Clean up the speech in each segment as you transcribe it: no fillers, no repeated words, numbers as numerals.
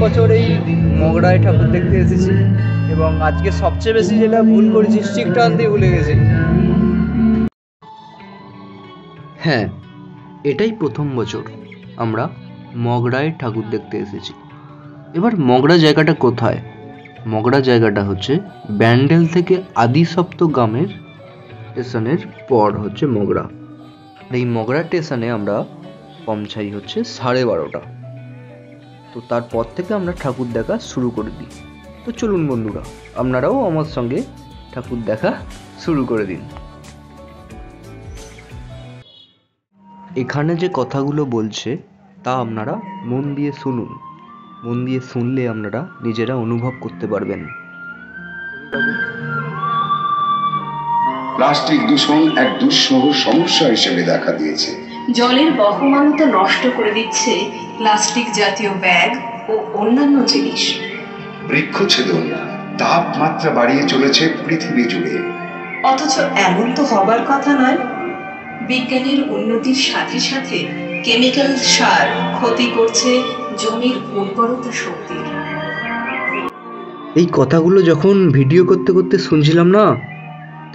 বছর এই মগরায় ঠাকুর দেখতে এসেছি এবং আজকে সবচেয়ে বেশি যেটা ভুল করেছি স্টিকটা আনতে ভুলে গেছি। হ্যাঁ, এটাই প্রথম বছর আমরা মগরায় ঠাকুর দেখতে এসেছি। এবার মগরা জায়গাটা কোথায়? মগরা জায়গাটা হচ্ছে ব্যান্ডেল থেকে আদিসপ্তগ্রামের স্টেশনের পর হচ্ছে মগরা। এই মগরা স্টেশনে আমরা পৌঁছাই হচ্ছে 12:30। তো তারপর থেকে আমরা ঠাকুর দেখা শুরু করে দিই। তো চলুন বন্ধুরা, আপনারাও আমার সঙ্গে ঠাকুর দেখা শুরু করে দিন। এখানে যে কথাগুলো বলছে তা আপনারা মন দিয়ে শুনুন। মন দিয়ে শুনলে আপনারা নিজেরা অনুভব করতে পারবেন। প্লাস্টিক দূষণ এক দুঃসহ সমস্যা হিসেবে দেখা দিয়েছে। জলের বহমানতা নষ্ট করে দিচ্ছে প্লাস্টিক জাতীয় ব্যাগ ও অন্যান্য জিনিস। বৃক্ষছেদন তাপমাত্রা বাড়িয়ে চলেছে পৃথিবী জুড়ে। অথচ এমন তো হবার কথা নয়। বিজ্ঞানের উন্নতির সাথে সাথে কেমিক্যাল সার ক্ষতি করছে জমির উর্বরতা শক্তি। এই কথাগুলো যখন ভিডিও করতে করতে শুনছিলাম না,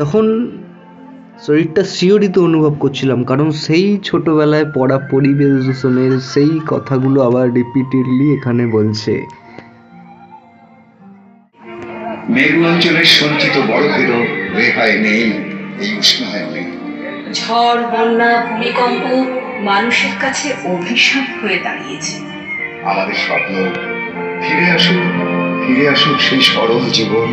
তখন শরীরটা শিহরিত অনুভব করছিলাম, কারণ সেই ছোটবেলায় পড়া পরিবেশ দূষণের সেই কথাগুলো আবার রিপিটেডলি এখানে বলছে। মেরু অঞ্চলের সঞ্চিত বরফেরও রেহাই নেই এই উষ্ণায়নে। ঝড়, বন্যা, ভূমিকম্প মানুষের কাছে অভিশাপ হয়ে দাঁড়িয়েছে। আমাদের স্বপ্ন ফিরে আসুক সেই সরল জীবন।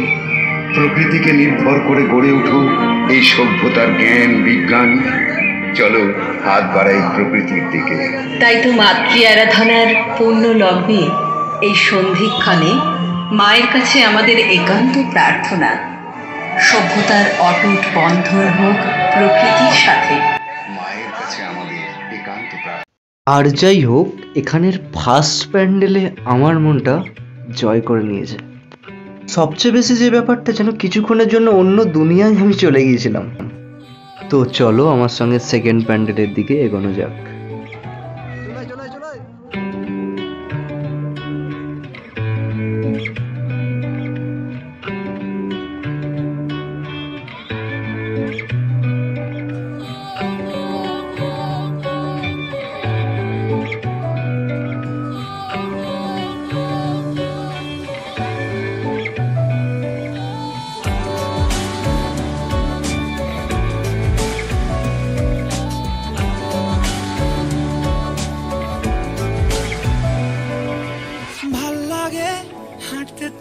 প্রকৃতিকে নির্ভর করে গড়ে উঠুক এই সভ্যতার জ্ঞান বিজ্ঞান। চলো হাত বাড়াই প্রকৃতির দিকে। তাই তো মাতৃ আরাধনার পূর্ণ লগ্নে এই সন্ধিক্ষণে মায়ের কাছে আমাদের একান্ত প্রার্থনা, সভ্যতার অটুট বন্ধন হোক প্রকৃতির সাথে। মায়ের কাছে আমাদের একান্ত প্রার্থনা। আর যাই হোক, এখানের ফার্স্ট প্যান্ডেলে আমার মনটা জয় করে নিয়েছে। সবচেয়ে বেশি যে ব্যাপারটা, যেন কিছুক্ষণের জন্য অন্য দুনিয়ায় আমি চলে গিয়েছিলাম। তো চলো আমার সঙ্গে সেকেন্ড প্যান্ডেলের দিকে এগোনো যাক।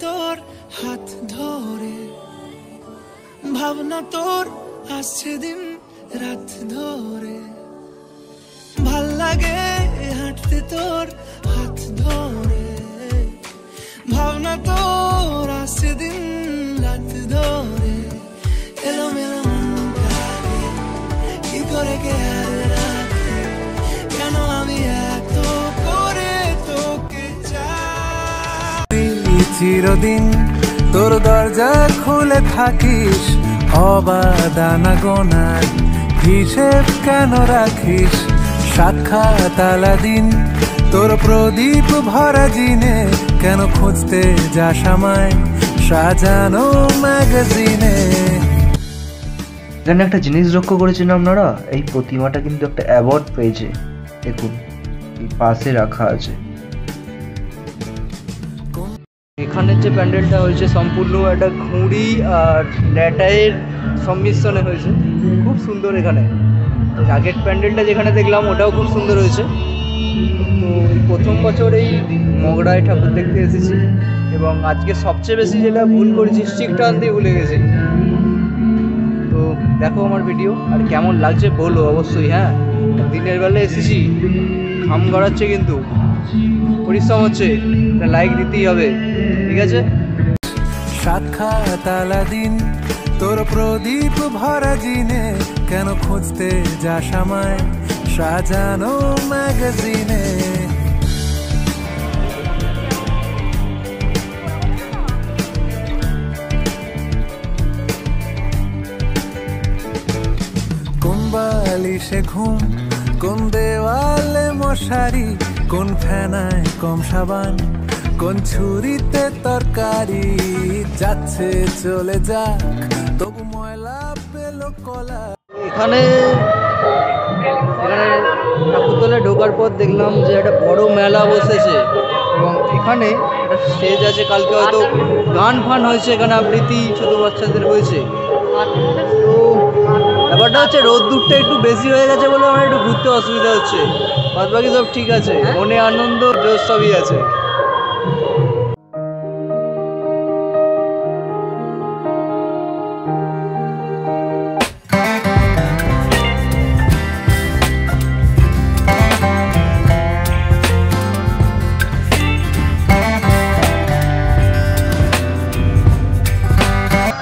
তোর হাত ধরে ভাবনা তোর আসছে দিন রাত ধরে, ভাল লাগে হাঁটতে তোর হাত ধরে, ভাবনা তোর আসছে দিন রাত ধরে। এলোমেলো মনটাকে কি করে কে আর রাখে, কেন আমি এত করে তোকে চাই। চিরদিন তোর দরজা খুলে থাকিস, অবাদানা গোনার হিসেব কেন রাখিস, সাক্ষাৎ আলাদিন তোর প্রদীপ ভরা জিনে, কেন খুঁজতে যাস আমায় সাজানো ম্যাগাজিনে। এখানে একটা জিনিস লক্ষ্য করেছেন আপনারা, এই প্রতিমাটা কিন্তু একটা অ্যাওয়ার্ড পেয়েছে। দেখুন এই পাশে রাখা আছে। এখানের যে প্যান্ডেলটা হয়েছে সম্পূর্ণ একটা ঘুড়ি আর ল্যাটাইয়ের সংমিশ্রণে হয়েছে, খুব সুন্দর। এখানে আগের প্যান্ডেলটা যেখানে দেখলাম ওটাও খুব সুন্দর হয়েছে। তো এই প্রথম বছর এই মগরায় ঠাকুর দেখতে এসেছি এবং আজকে সবচেয়ে বেশি যেটা ভুল করেছি স্টিকটা আনতে ভুলে গেছি। তো দেখো আমার ভিডিও, আর কেমন লাগছে বলো অবশ্যই। হ্যাঁ, দিনের বেলা এসেছি, ঘাম গড়াচ্ছে কিন্তু পরিশ্রম হচ্ছে, লাইক দিতেই হবে, ঠিক আছে। সাক্ষাৎ আলাদিন তোর প্রদীপ ভরা জিনে, কেন খুঁজতে যাস আমায় সাজানো ম্যাগাজিনে। কোন বালিশে ঘুম, কোন দেওয়ালে মশারি, কোন ফেনায় কম সাবান, কোন ছুরিতে তরকারি যাচ্ছে চলে যাক, তবু ময়লা পেল কলা। এখানে ঠাকুরতলায় ঢোকার পর দেখলাম যে একটা বড় মেলা বসেছে এবং এখানে একটা স্টেজ আছে, কালকে হয়তো গান ফান হয়েছে, এখানে আবৃত্তি ছোটো বাচ্চাদের হয়েছে। তো ব্যাপারটা হচ্ছে রোদ্দুরটা একটু বেশি হয়ে গেছে বলে আমার একটু ঘুরতে অসুবিধা হচ্ছে, বাদ বাকি সব ঠিক আছে, মনে আনন্দ জোশ সবই আছে।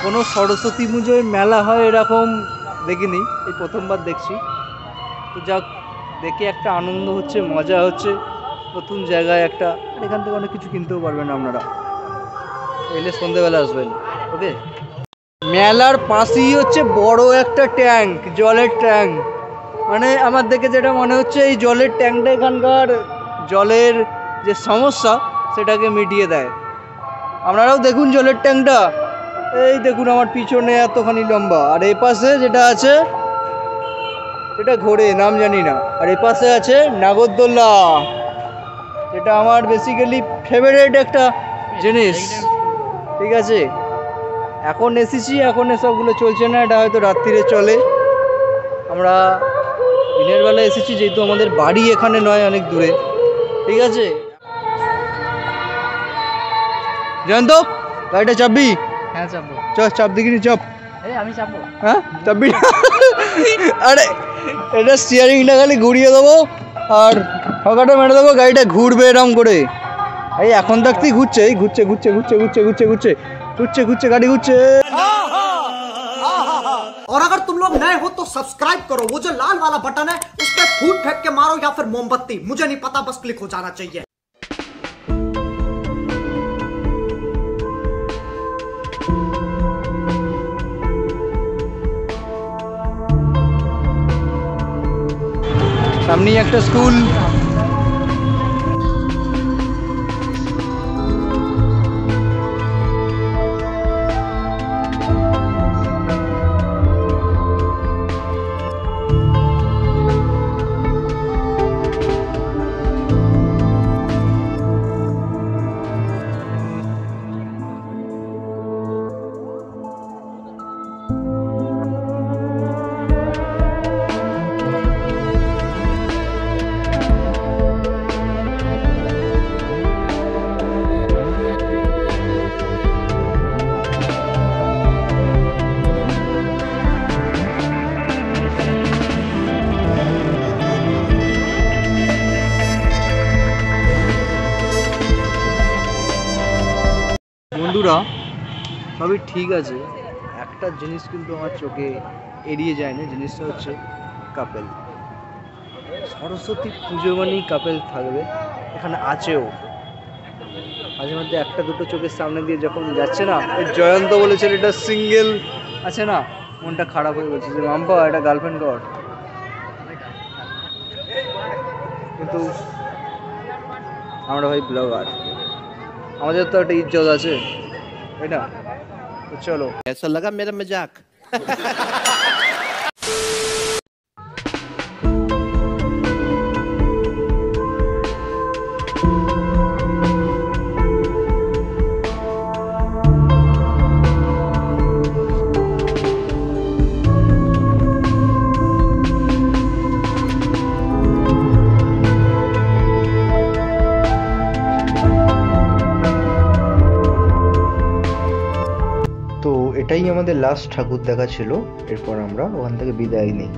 কোনো সরস্বতী পুজোয় মেলা হয় এরকম দেখিনি, এই প্রথমবার দেখছি। তো যাক, দেখে একটা আনন্দ হচ্ছে, মজা হচ্ছে, নতুন জায়গায় একটা, এখান থেকে অনেক কিছু কিনতেও পারবেন আপনারা, এলে সন্ধ্যেবেলা আসবেন। ওকে, মেলার পাশেই হচ্ছে বড় একটা ট্যাঙ্ক, জলের ট্যাঙ্ক। মানে আমার দেখে যেটা মনে হচ্ছে এই জলের ট্যাঙ্কটা এখানকার জলের যে সমস্যা সেটাকে মিটিয়ে দেয়। আপনারাও দেখুন জলের ট্যাঙ্কটা, এই দেখুন আমার পিছনে এতখানি লম্বা, আর এই পাশে যেটা আছে সেটা ঘোরে, নাম জানি না, আর এই পাশে আছে নাগরদোল্লা, যেটা আমার বেসিক্যালি ফেভারিট একটা জিনিস। ঠিক আছে, এখন এসেছি, এখন এসবগুলো চলছে না, এটা হয়তো রাত্রিরে চলে। আমরা দিনের বেলা এসেছি যেহেতু আমাদের বাড়ি এখানে নয়, অনেক দূরে। ঠিক আছে, জয়ন্ত গাড়িটা চাপবি? হ্যাঁ চাপবো। চ, চাপ দেখিনি, চাপ। আমি চাপবো। হ্যাঁ চাপবি না? আরে এটা স্টিয়ারিংটা খালি ঘুরিয়ে দেবো আর ফাঁকাটা মেরে দেবো, গাড়িটা ঘুরবে এরম করে। এই এখন থাকতেই ঘুরছে, এই ঘুরছে ঘুরছে ঘুরছে ঘুরছে ঘুরছে ঘুরছে ঘুরছে ঘুরছে গাড়ি ঘুরছে। और अगर तुम लोग नए हो तो सब्सक्राइब करो, वो जो लाल वाला बटन है उस पर फूट फेंक के मारो या फिर मोमबत्ती, मुझे नहीं पता, बस क्लिक हो जाना चाहिए। সামনেই একটা স্কুল, বন্ধুরা সবই ঠিক আছে, একটা জিনিস কিন্তু আমার চোখে এড়িয়ে যায় না, জিনিসটা হচ্ছে কাপেল। সরস্বতী পুজো মানেই কাপেল থাকবে, এখানে আছেও। মাঝে মধ্যে একটা দুটো চোখের সামনে দিয়ে যখন যাচ্ছে না, ওই জয়ন্ত বলে ছেলেটা সিঙ্গেল আছে না, মনটা খারাপ হয়ে গেছে যে মাম্পা একটা গার্লফ্রেন্ড কর। কিন্তু আমরা ভাই ব্লগার, আমাদের তো একটা ইজ্জত আছে, তাই না? তো চলো, कैसा लगा मेरा मजाक? তো এটাই আমাদের লাস্ট ঠাকুর দেখা ছিল, এরপর আমরা ওখান থেকে বিদায় নিই।